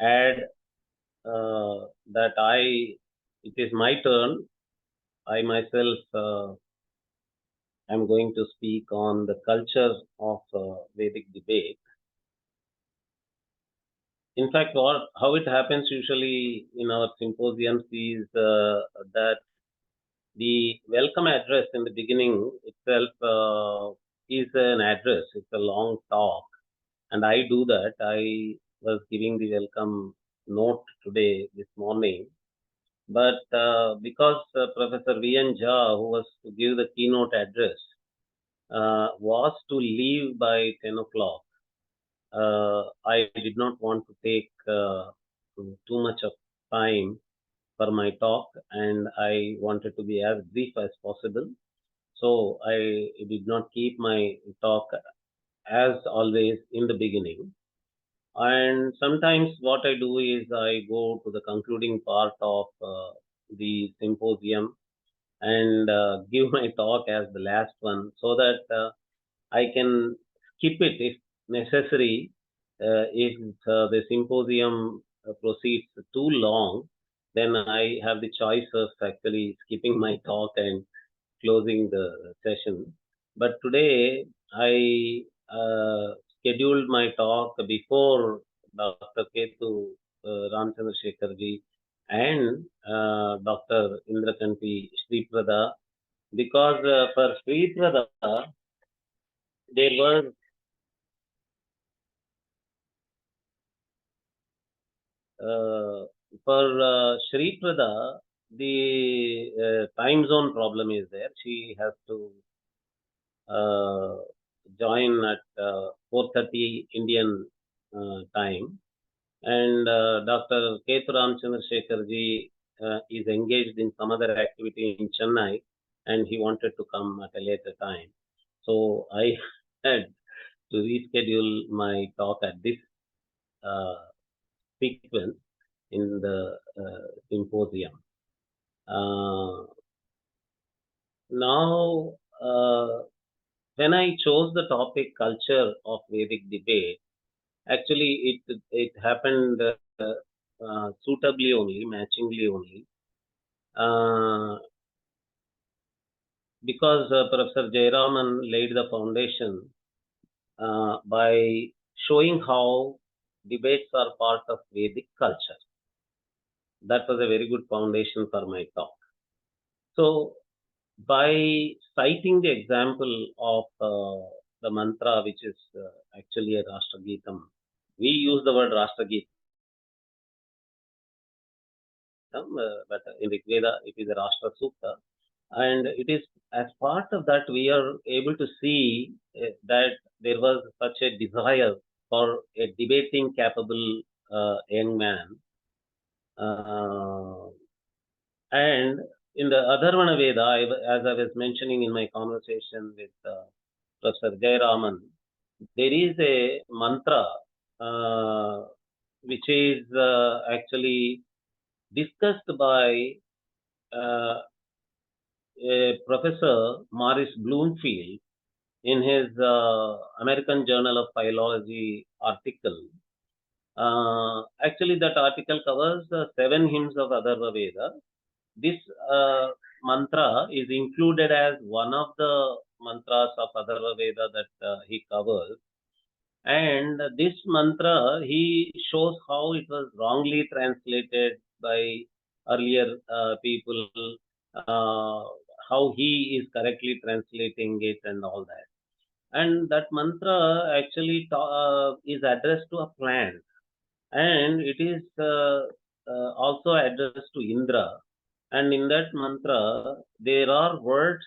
add that it is my turn. I myself am going to speak on the culture of Vedic debate. In fact, how it happens usually in our symposiums is that the welcome address in the beginning itself is an address. It's a long talk, and I do that. I was giving the welcome note today, this morning, but because Professor V.N. Jha, who was to give the keynote address, was to leave by 10 o'clock, I did not want to take too much of time for my talk, and I wanted to be as brief as possible. So I did not keep my talk as always in the beginning. And sometimes what I do is I go to the concluding part of the symposium and give my talk as the last one, so that I can skip it if necessary. If the symposium proceeds too long, then I have the choice of actually skipping my talk and closing the session. But today I scheduled my talk before Dr. Ketu Ramchandra Shekharji and Dr. Indrakanti Sriprada, because for Sriprada there was for Sriprada, the time zone problem is there. She has to join at 4:30 Indian time, and Dr. Ketu Ramchandra Shekharji is engaged in some other activity in Chennai, and he wanted to come at a later time. So I had to reschedule my talk at this sequence in the symposium. Now, when I chose the topic culture of Vedic debate, actually it happened suitably only, matchingly only, because Professor Jayaraman laid the foundation by showing how debates are part of Vedic culture. That was a very good foundation for my talk. So, by citing the example of the mantra, which is actually a Rashtrageetam, we use the word Rashtrageetam, but in Rig Veda it is a Rashtra Sukta, and it is as part of that we are able to see that there was such a desire for a debating capable young man, and in the Atharvana Veda, as I was mentioning in my conversation with Professor Jayaraman, there is a mantra which is actually discussed by a Professor Maurice Bloomfield in his American Journal of Philology article. Actually, that article covers 7 hymns of Atharva Veda. This mantra is included as one of the mantras of Atharva Veda that he covers. And this mantra, he shows how it was wrongly translated by earlier people, how he is correctly translating it and all that. And that mantra actually is addressed to a plant, and it is also addressed to Indra. And in that mantra, there are words,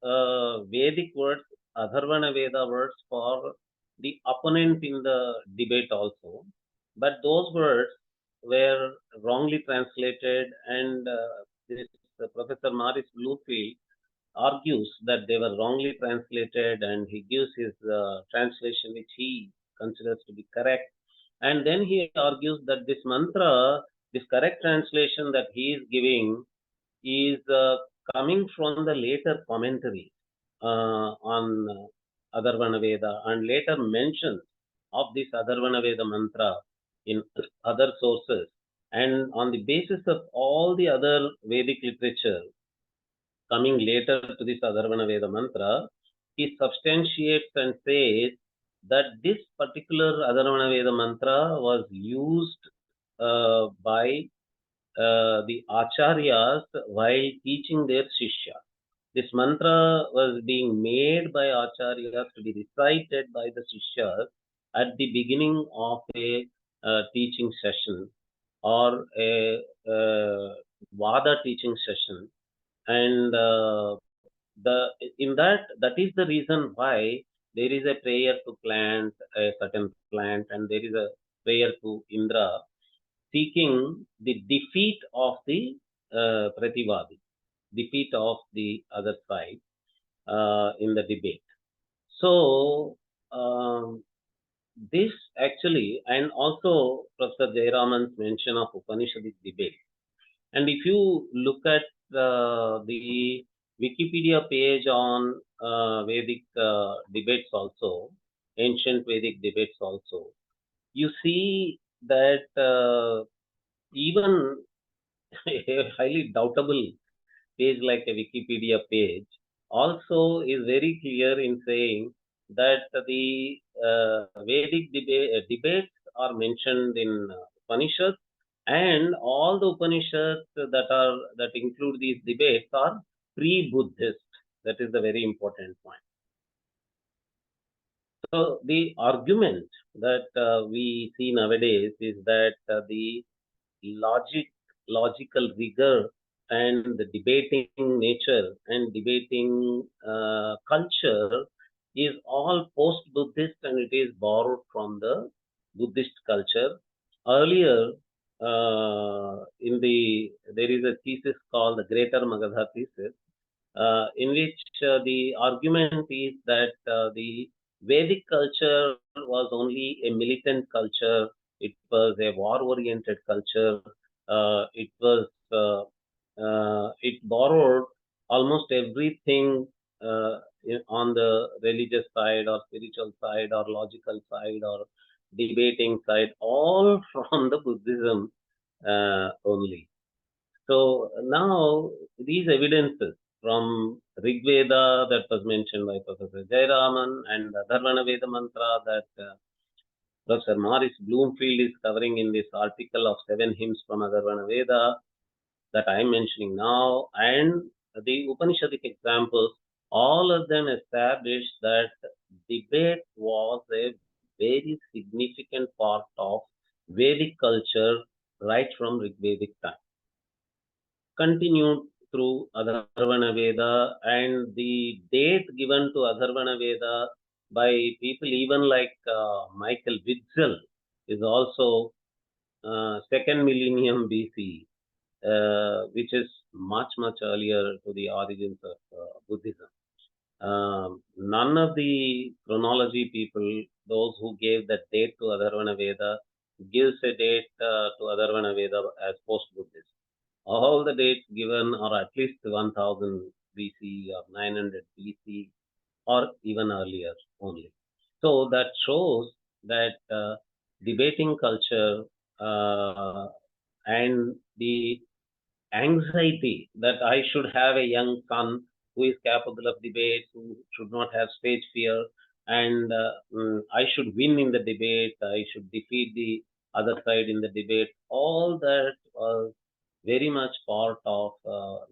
Vedic words, Atharvana Veda words for the opponent in the debate also. But those words were wrongly translated, and Professor Maurice Bloomfield argues that they were wrongly translated, and he gives his translation which he considers to be correct. And then he argues that this mantra, this correct translation that he is giving, is coming from the later commentary on Atharvana Veda, and later mentions of this Atharvana Veda mantra in other sources. And on the basis of all the other Vedic literature coming later to this Atharvana Veda mantra, he substantiates and says that this particular Atharvana Veda mantra was used by the acharyas while teaching their shishya. This mantra was being made by acharyas to be recited by the shishyas at the beginning of a teaching session or a vada teaching session, and that is the reason why there is a prayer to plant a certain plant, and there is a prayer to Indra seeking the defeat of the Prativadi, defeat of the other side in the debate. So, this actually, and also Professor Jayaraman's mention of Upanishadic debate. And if you look at the Wikipedia page on Vedic debates also, ancient Vedic debates also, you see that even a highly doubtable page like a Wikipedia page also is very clear in saying that the Vedic debates are mentioned in Upanishads, and all the Upanishads that include these debates are pre-Buddhist. That is the very important point. So the argument that we see nowadays is that the logical rigor and the debating nature and debating culture is all post-Buddhist, and it is borrowed from the Buddhist culture. Earlier, there is a thesis called the Greater Magadha thesis, in which the argument is that the Vedic culture was only a militant culture. It was a war-oriented culture. It borrowed almost everything on the religious side or spiritual side or logical side or debating side, all from the Buddhism only. So now these evidences from Rig Veda that was mentioned by Professor Jayaraman and the Atharvana Veda mantra that Professor Morris Bloomfield is covering in this article of 7 hymns from Atharvana Veda that I am mentioning now, and the Upanishadic examples, all of them establish that debate was a very significant part of Vedic culture right from Rigvedic time. Continued through Atharvana Veda, and the date given to Atharvana Veda by people even like Michael Witzel is also 2nd millennium BC, which is much earlier to the origins of Buddhism. None of the chronology people, those who gave that date to Atharvana Veda, gives a date to Atharvana Veda as post-Buddhist. All the dates given are at least 1000 BC or 900 BC or even earlier only. So that shows that debating culture and the anxiety that I should have a young son who is capable of debate, who should not have stage fear, and I should win in the debate, I should defeat the other side in the debate. All that was very much part of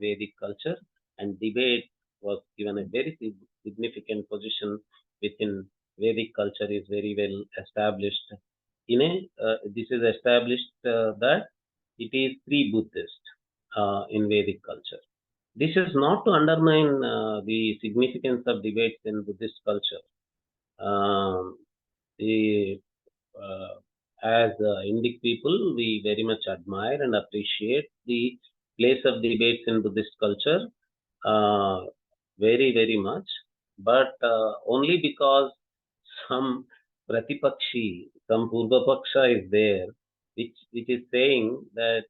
Vedic culture, and debate was given a very significant position within Vedic culture, is very well established. This is established that it is pre-Buddhist in Vedic culture. This is not to undermine the significance of debates in Buddhist culture. As Indic people, we very much admire and appreciate the place of debates in Buddhist culture very much, but only because some Pratipakshi, some Purvapaksha is there, which is saying that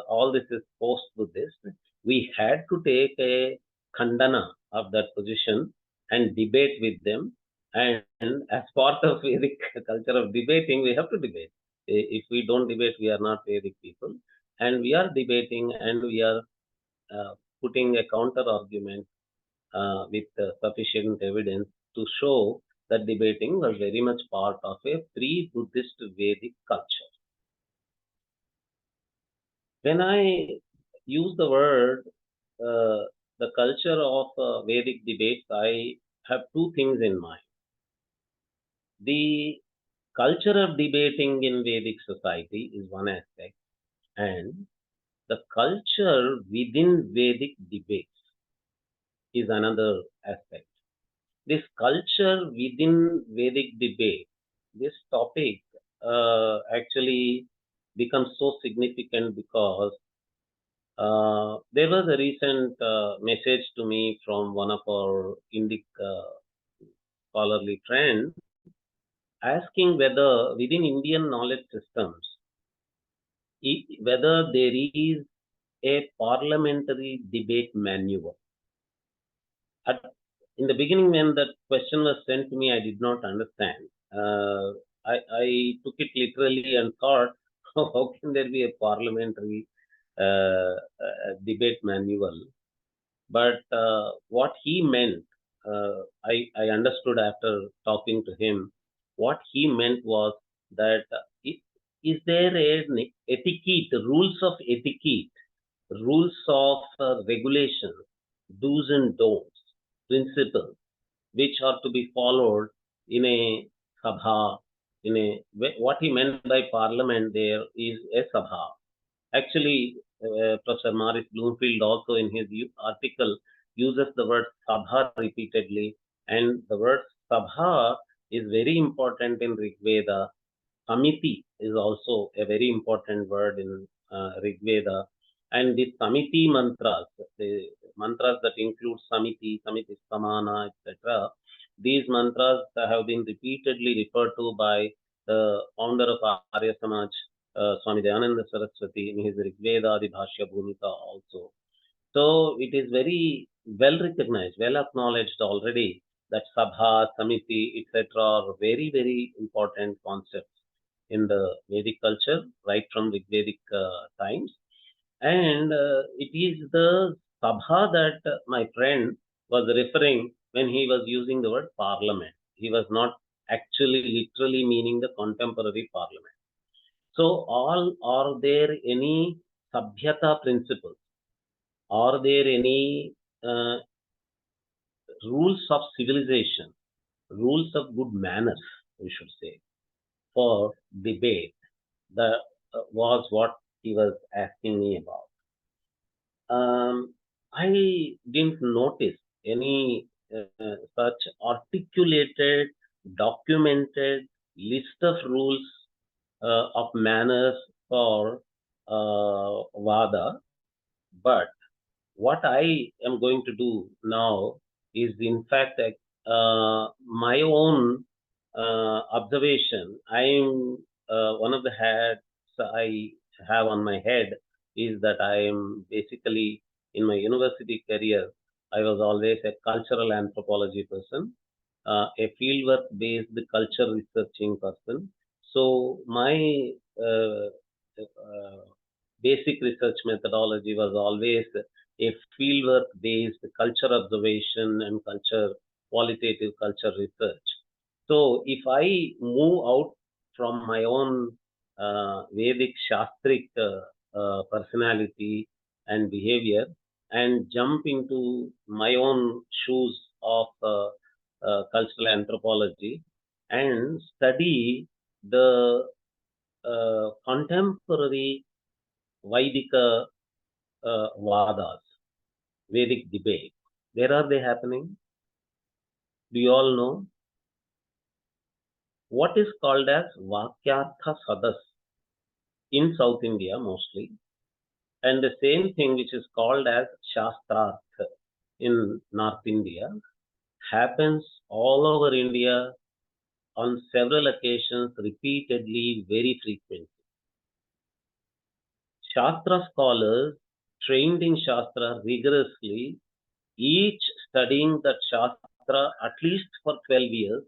all this is post-Buddhist. We had to take a khandana of that position and debate with them. And as part of Vedic culture of debating, we have to debate. If we don't debate, we are not Vedic people. And we are debating, and we are putting a counter argument with sufficient evidence to show that debating was very much part of a pre-Buddhist Vedic culture. When I use the word the culture of Vedic debates, I have two things in mind. The culture of debating in Vedic society is one aspect, and the culture within Vedic debates is another aspect. This culture within Vedic debate, this topic actually becomes so significant because there was a recent message to me from one of our Indic scholarly friends asking whether within Indian knowledge systems, whether there is a parliamentary debate manual. In the beginning, when that question was sent to me, I did not understand. I took it literally and thought, how can there be a parliamentary debate manual? But what he meant, I understood after talking to him. What he meant was that is there an etiquette, rules of etiquette, rules of regulation, do's and don'ts, principles, which are to be followed in a sabha. What he meant by parliament there is a sabha. Actually, Professor Morris Bloomfield also in his article uses the word sabha repeatedly, and the word sabha is very important in Rig Veda. Samiti is also a very important word in Rig Veda. And the Samiti mantras, the mantras that include Samiti, Samiti Samana, etc., these mantras have been repeatedly referred to by the founder of Arya Samaj, Swami Dayananda Saraswati, in his Rig Veda, the Bhashya Bhumika also. So it is very well recognized, well acknowledged already that Sabha, Samiti, etc. are very, very important concepts in the Vedic culture, right from the Vedic times. And it is the Sabha that my friend was referring when he was using the word parliament. He was not actually literally meaning the contemporary parliament. So, are there any Sabhyata principles? Are there any rules of civilization, rules of good manners, we should say, for debate? That was what he was asking me about. I didn't notice any such articulated, documented list of rules of manners for Vada, but what I am going to do now is, in fact, my own observation. I'm one of the hats I have on my head is that I am basically in my university career. I was always a cultural anthropology person, a fieldwork based culture researching person. So my basic research methodology was always a fieldwork based culture observation and qualitative culture research. So if I move out from my own Vedic Shastric personality and behavior and jump into my own shoes of cultural anthropology and study the contemporary Vedika Vadas, Vedic debate. Where are they happening? Do you all know? What is called as Vakyartha Sadas in South India mostly, and the same thing which is called as Shastrarth in North India happens all over India on several occasions, repeatedly, very frequently. Shastra scholars trained in Shastra rigorously, each studying that Shastra at least for 12 years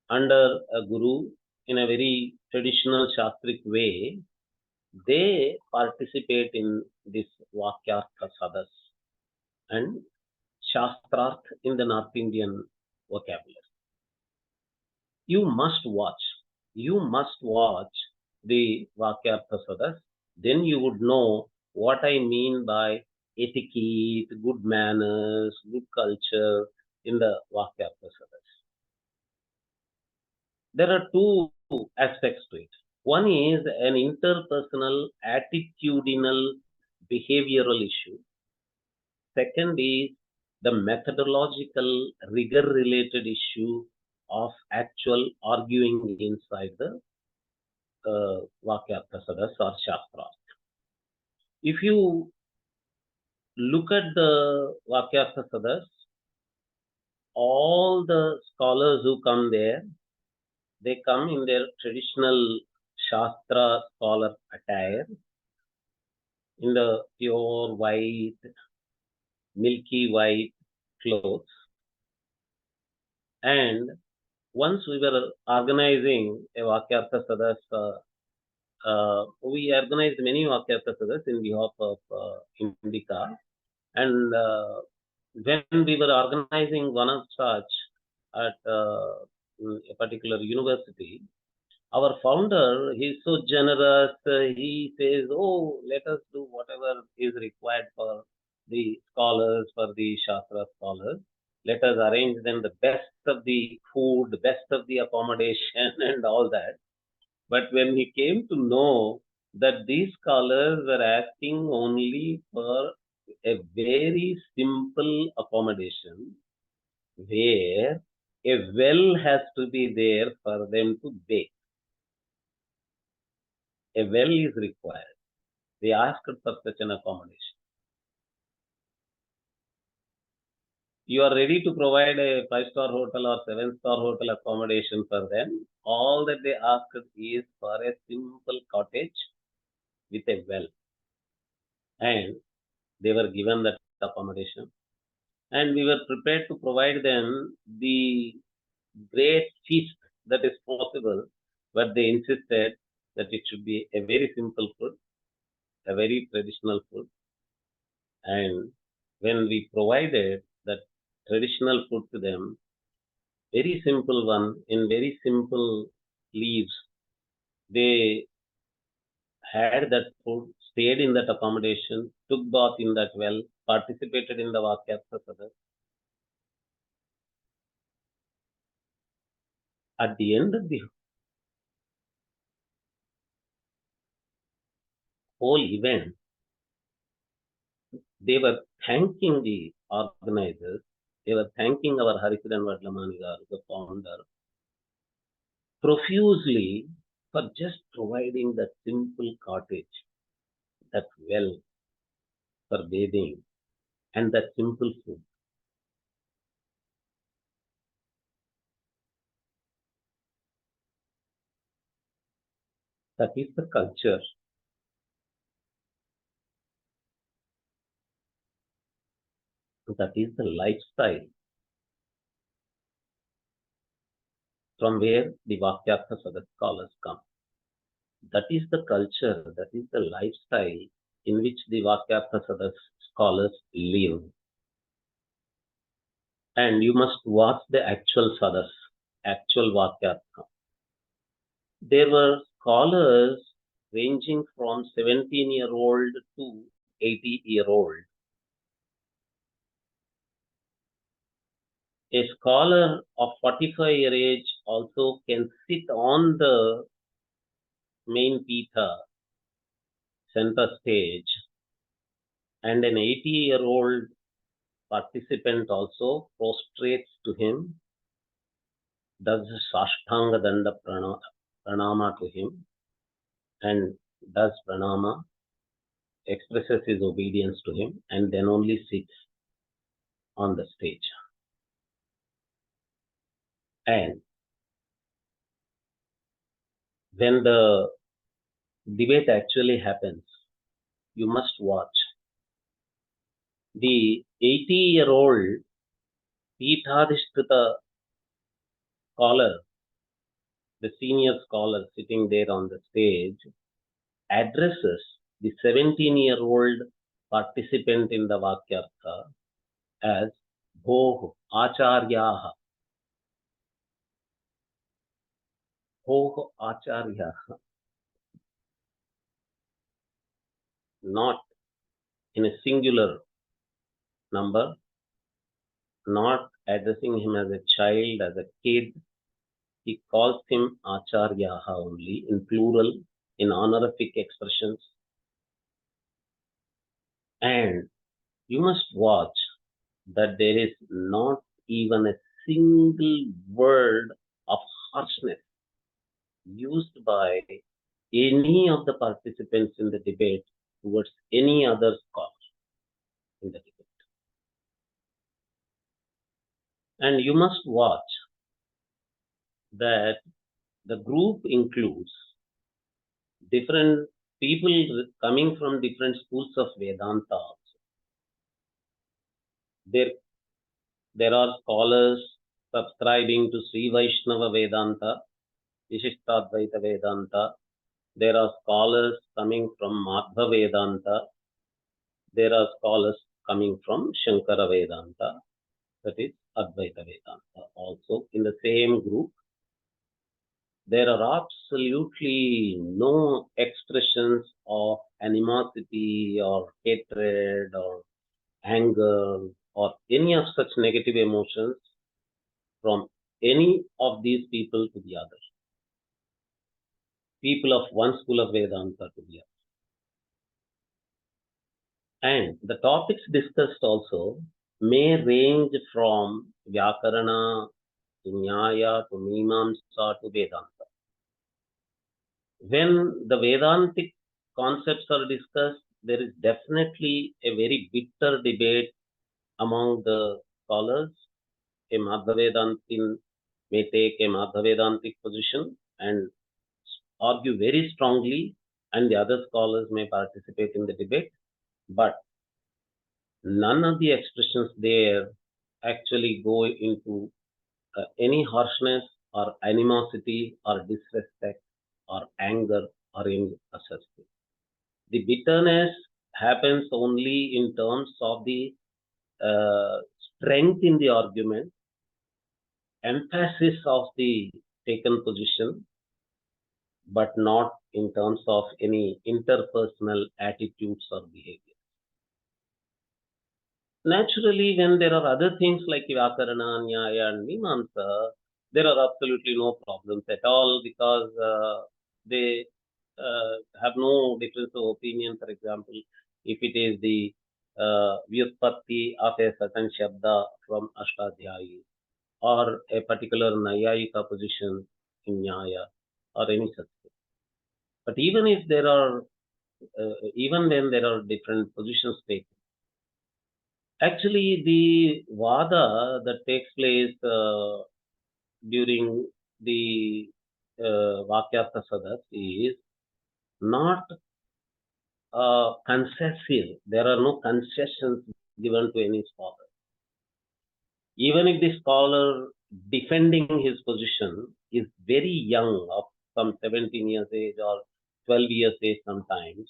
under a guru in a very traditional Shastric way, they participate in this Vakyartha Sadas and Shastrarth in the North Indian vocabulary. You must watch. You must watch the Vakyartha Sadas. Then you would know what I mean by etiquette, good manners, good culture in the Vakyartha Sadas. There are two aspects to it. One is an interpersonal, attitudinal, behavioral issue. Second is the methodological, rigor related issue of actual arguing inside the Vakyarthasadas or Shastra. If you look at the Vakyarthasadas, all the scholars who come there, they come in their traditional Shastra scholar attire, in the pure white, milky white clothes. And once we were organizing a Vakyartha Sadas, we organized many Vakyartha Sadas in behalf of INDICA. And when we were organizing one of such at a particular university, our founder, he's so generous, he says, oh, let us do whatever is required for the scholars, for the Shastra scholars. Let us arrange them the best of the food, the best of the accommodation and all that. But when he came to know that these scholars were asking only for a very simple accommodation, where a well has to be there for them to bathe. A well is required. They asked for such an accommodation. You are ready to provide a 5-star hotel or 7-star hotel accommodation for them. All that they asked is for a simple cottage with a well. And they were given that accommodation. And we were prepared to provide them the great feast that is possible, but they insisted that it should be a very simple food, a very traditional food. And when we provided that traditional food to them, very simple one, in very simple leaves, they had that food, stayed in that accommodation, took bath in that well, participated in the Vakyartha Sadas. At the end of the whole event, they were thanking the organizers, they were thanking our Harisidan Vadlamanigar, the founder, profusely for just providing that simple cottage, that well for bathing, and that simple food. That is the culture. That is the lifestyle from where the Vakyartha Sadas scholars come. That is the culture, that is the lifestyle in which the Vakyartha Sadas scholars live. And you must watch the actual Sadas, actual Vakyartha. There were scholars ranging from 17-year-old to 80-year-old. A scholar of 45-year age also can sit on the main Pitha, center stage, and an 80-year-old participant also prostrates to him, does Sashtanga Danda Pranama to him, and does Pranama, expresses his obedience to him, and then only sits on the stage. And when the debate actually happens, you must watch. The 80-year-old Peethadhishtrita scholar the senior scholar sitting there on the stage addresses the 17-year-old participant in the Vakyartha as Bhoh Acharyaha. Bhoh Acharyaha. Not in a singular number, not addressing him as a child, as a kid. He calls him Acharyaha only in plural, in honorific expressions. And you must watch that there is not even a single word of harshness used by any of the participants in the debate towards any other scholar in the debate. And you must watch that the group includes different people coming from different schools of Vedanta. There are scholars subscribing to Sri Vaishnava Vedanta, Vishishtadvaita Vedanta. There are scholars coming from Madhva Vedanta. There are scholars coming from Shankara Vedanta, that is Advaita Vedanta. Also in the same group, there are absolutely no expressions of animosity or hatred or anger or any of such negative emotions from any of these people to the other. People of one school of Vedanta to the other. And the topics discussed also may range from Vyakarana to Nyaya to Mimamsa to Vedanta. When the Vedantic concepts are discussed, there is definitely a very bitter debate among the scholars. A Madhva Vedantin may take a Madhva Vedantic position and argue very strongly, and the other scholars may participate in the debate, but none of the expressions there actually go into any harshness or animosity or disrespect or anger or any such thing. The bitterness happens only in terms of the strength in the argument, emphasis of the taken position, but not in terms of any interpersonal attitudes or behavior. Naturally, when there are other things like Vyakarana, Nyaya, and Mimamsa, there are absolutely no problems at all because they have no difference of opinion. For example, if it is the Vyutpatti of a certain Shabda from Ashtadhyayi or a particular Nayayika position in Nyaya or any such thing. But even if there are, even when there are different positions taken, actually the Vada that takes place during the Vakyartha Sadas is not concessive. There are no concessions given to any scholar. Even if the scholar defending his position is very young, of some 17 years age or 12 years age sometimes,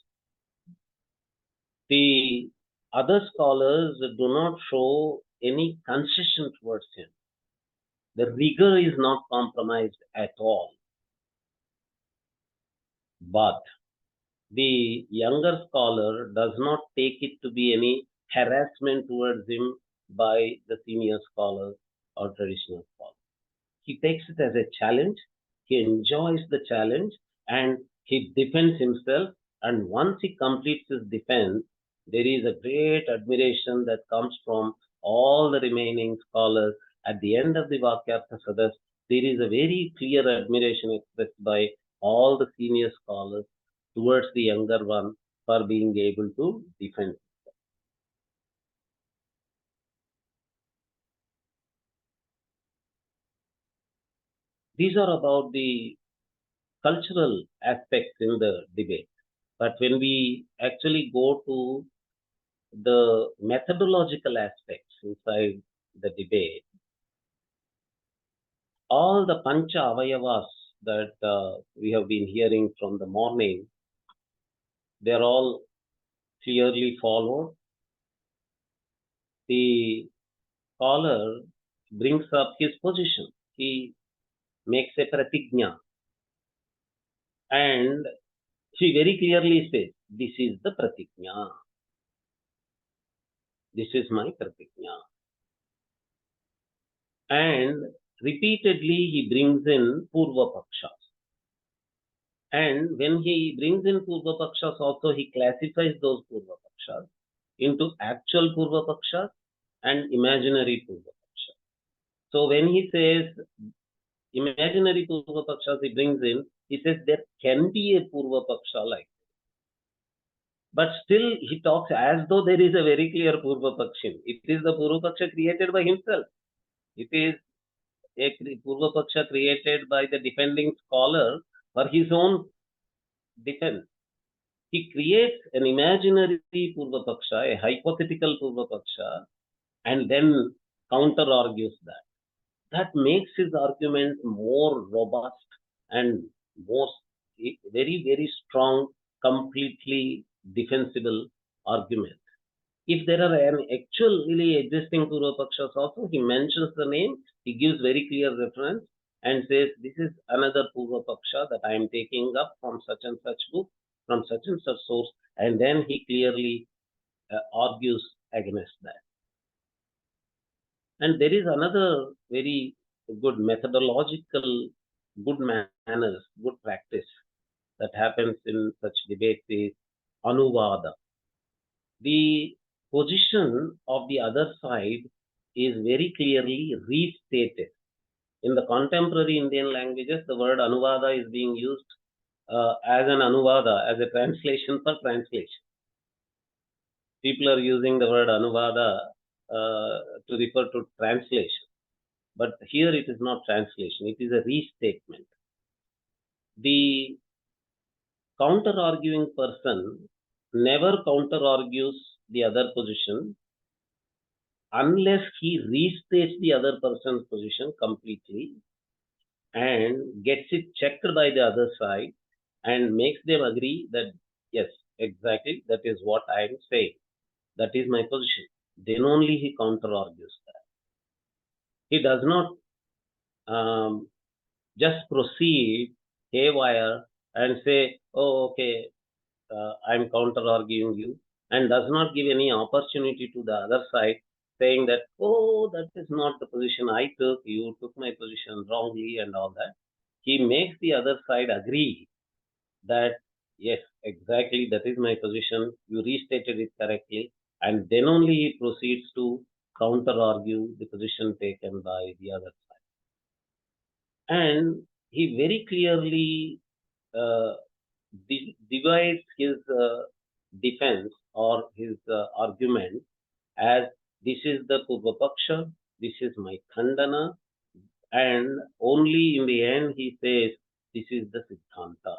the other scholars do not show any concession towards him. The rigor is not compromised at all. But the younger scholar does not take it to be any harassment towards him by the senior scholars or traditional scholars. He takes it as a challenge, he enjoys the challenge, and he defends himself. And once he completes his defense, there is a great admiration that comes from all the remaining scholars. At the end of the Vakyartha Sadas, there is a very clear admiration expressed by all the senior scholars towards the younger one for being able to defend. These are about the cultural aspects in the debate. But when we actually go to the methodological aspects inside the debate, all the Pancha Avayavas that we have been hearing from the morning, they're all clearly followed. The scholar brings up his position. He makes a pratigna and he very clearly says, this is the pratigna. This is my pratigna. And repeatedly he brings in Purva Pakshas. And when he brings in Purva Pakshas also, he classifies those Purva Pakshas into actual Purva Pakshas and imaginary Purva Pakshas. So when he says imaginary Purva Pakshas he brings in, he says there can be a Purva Paksha like this. But still he talks as though there is a very clear Purva Pakshim. It is the Purva Paksha created by himself. It is a Purva Paksha created by the defending scholar for his own defense. He creates an imaginary Purva Paksha, a hypothetical Purva Paksha, and then counter argues that. That makes his argument more robust and more very, very strong, completely defensible argument. If there are an actually existing Purva Pakshas also, he mentions the name, he gives very clear reference and says, this is another Purva Paksha that I am taking up from such and such book, from such and such source, and then he clearly argues against that. And there is another very good methodological, good manners, good practice that happens in such debates is Anuvada. The position of the other side is very clearly restated. In the contemporary Indian languages, the word Anuvada is being used as an Anuvada, as a translation for translation. People are using the word Anuvada to refer to translation. But here it is not translation, it is a restatement. The counter-arguing person never counter-argues the other position unless he restates the other person's position completely and gets it checked by the other side and makes them agree that, yes, exactly, that is what I am saying. That is my position. Then only he counter-argues that. He does not just proceed haywire and say, oh, okay, I'm counter-arguing you, and does not give any opportunity to the other side saying that, oh, that is not the position I took, you took my position wrongly and all that. He makes the other side agree that, yes, exactly, that is my position, you restated it correctly, and then only he proceeds to counter-argue the position taken by the other side. And he very clearly divides his defense or his argument as this is the Purva Paksha, this is my Khandana, and only in the end he says this is the Siddhanta.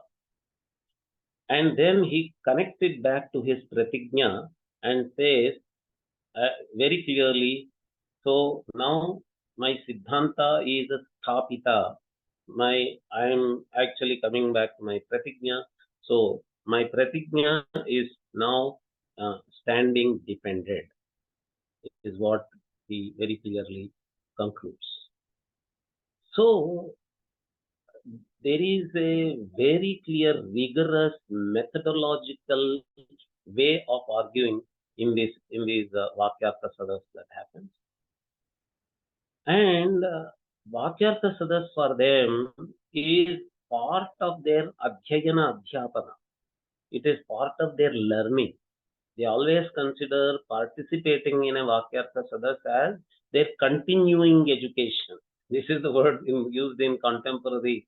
And then he connects it back to his Pratigna and says very clearly, so now my Siddhanta is Sthapita. I am actually coming back to my Pratigna. So my Pratigna is now standing dependent. It is what he very clearly concludes. So there is a very clear, rigorous, methodological way of arguing in these Vakyartha Sadas that happens. And Vakyartha Sadas for them is part of their Adhyayana Adhyapana. It is part of their learning. They always consider participating in a Vakyartha Sadas as their continuing education. This is the word used in contemporary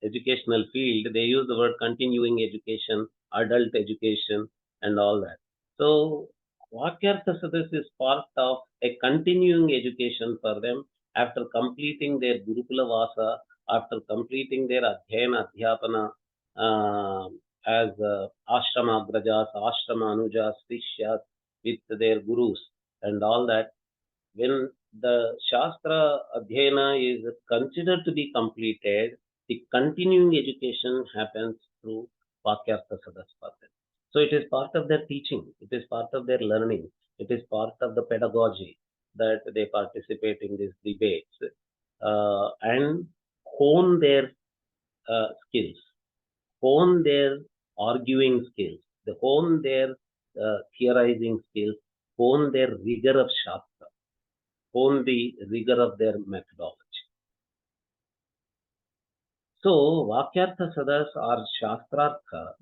educational field. They use the word continuing education, adult education, and all that. So Vakyartha Sadas is part of a continuing education for them after completing their Gurukula Vasa, after completing their Adhyayana Adhyapana as Ashrama Agrajas, Ashrama Anujas, Sishyas with their gurus and all that. When the Shastra Adhyayana is considered to be completed, the continuing education happens through Vakyartha Sadaspada. So it is part of their teaching, it is part of their learning, it is part of the pedagogy that they participate in these debates and hone their skills, hone their arguing skills, they hone their theorizing skills, hone their rigor of Shastra, hone the rigor of their methodology. So, Vakyartha Sadas or Shastrartha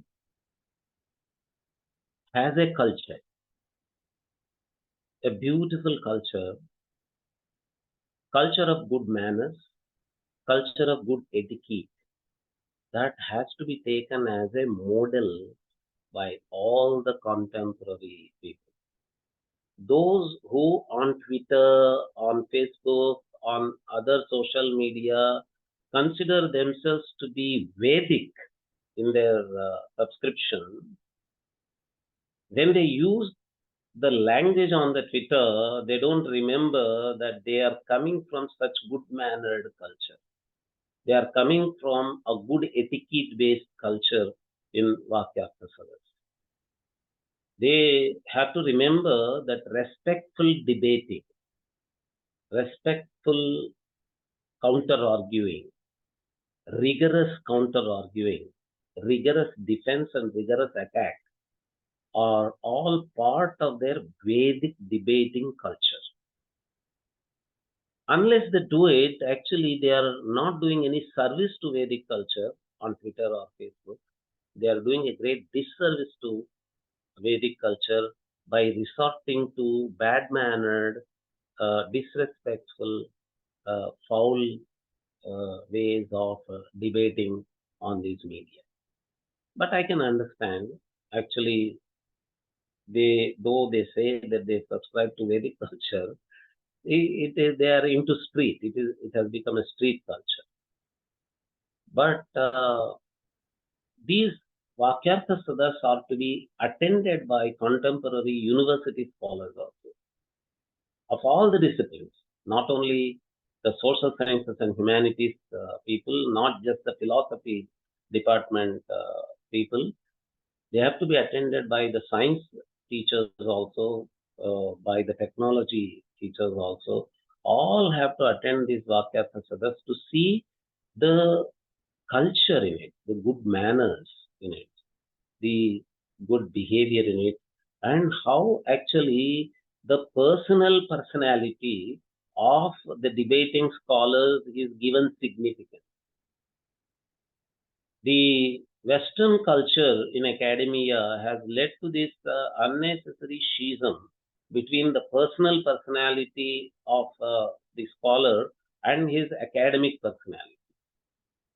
has a culture, a beautiful culture of good manners, culture of good etiquette that has to be taken as a model by all the contemporary people. Those who on Twitter, on Facebook, on other social media consider themselves to be Vedic in their subscription, when they use the language on the Twitter, they don't remember that they are coming from such good mannered culture. They are coming from a good etiquette based culture in Vakyartha Sadas. They have to remember that respectful debating, respectful counter arguing, rigorous counter arguing, rigorous defense and rigorous attack are all part of their Vedic debating culture. Unless they do it, actually they are not doing any service to Vedic culture on Twitter or Facebook. They are doing a great disservice to Vedic culture by resorting to bad mannered, disrespectful, foul ways of debating on these media. But I can understand, actually, though they say that they subscribe to Vedic culture, it is they are into street. It has become a street culture. But these Vakyartha Sadas are to be attended by contemporary university scholars also, of all the disciplines, not only the social sciences and humanities people, not just the philosophy department people. They have to be attended by the science teachers also, by the technology teachers also. All have to attend these Vakyartha Sadas to see the culture in it, the good manners in it, the good behavior in it, and how actually the personal personality of the debating scholars is given significance. The Western culture in academia has led to this unnecessary schism between the personal personality of the scholar and his academic personality.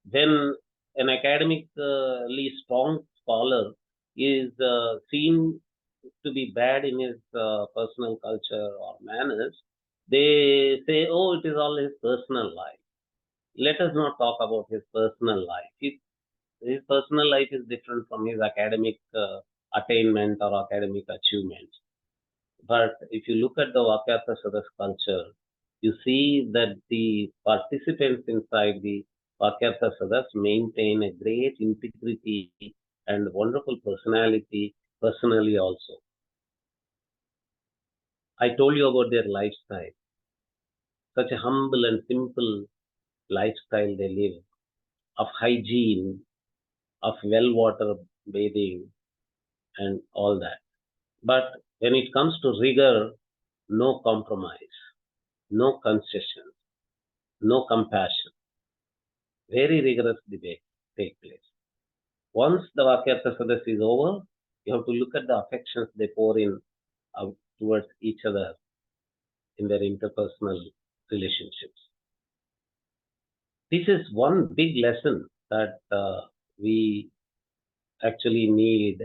When an academically strong scholar is seen to be bad in his personal culture or manners, they say, oh, it is all his personal life. Let us not talk about his personal life. His personal life is different from his academic attainment or academic achievements. But if you look at the Vakyartha Sadas culture, you see that the participants inside the Vakyartha Sadas maintain a great integrity and wonderful personality personally also. I told you about their lifestyle, such a humble and simple lifestyle they live, of hygiene, of well water bathing, and all that. But when it comes to rigor, no compromise, no concession, no compassion. Very rigorous debate take place. Once the Vakyartha Sadas is over, you have to look at the affections they pour in towards each other in their interpersonal relationships. This is one big lesson that we actually need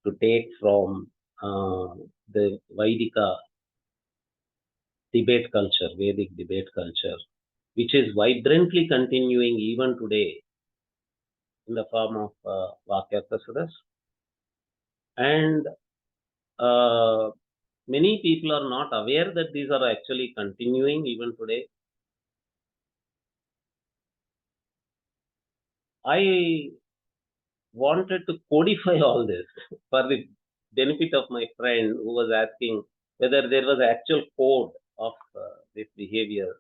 to take from the Vedika debate culture, Vedic debate culture, which is vibrantly continuing even today in the form of Vakyartha Sadas. And many people are not aware that these are actually continuing even today. I wanted to codify all this for the benefit of my friend who was asking whether there was actual code of this behavior.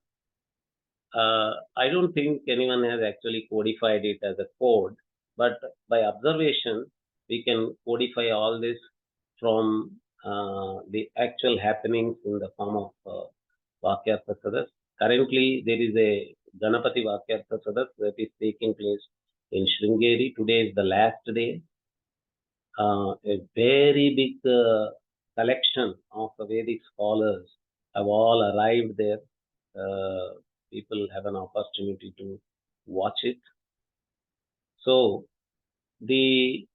I don't think anyone has actually codified it as a code, but by observation, we can codify all this from the actual happenings in the form of Vakyartha Sadas. Currently, there is a Ganapati Vakyartha Sadas that is taking place in Sringeri. Today is the last day. A very big collection of Vedic scholars have all arrived there. People have an opportunity to watch it. So the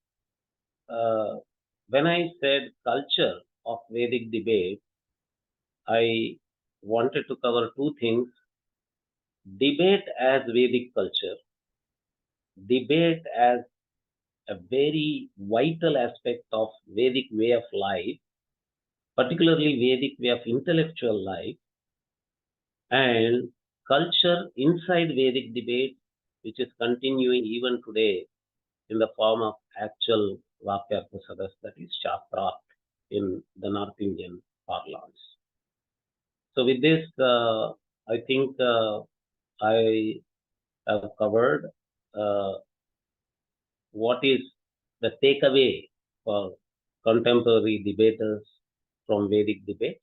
when I said culture of Vedic debate, I wanted to cover two things: debate as Vedic culture, debate as a very vital aspect of Vedic way of life, particularly Vedic way of intellectual life, and culture inside Vedic debate, which is continuing even today in the form of actual Vakyarthasadas, that is Shastra in the North Indian parlance. So with this, I think I have covered uh, what is the takeaway for contemporary debaters from Vedic debates.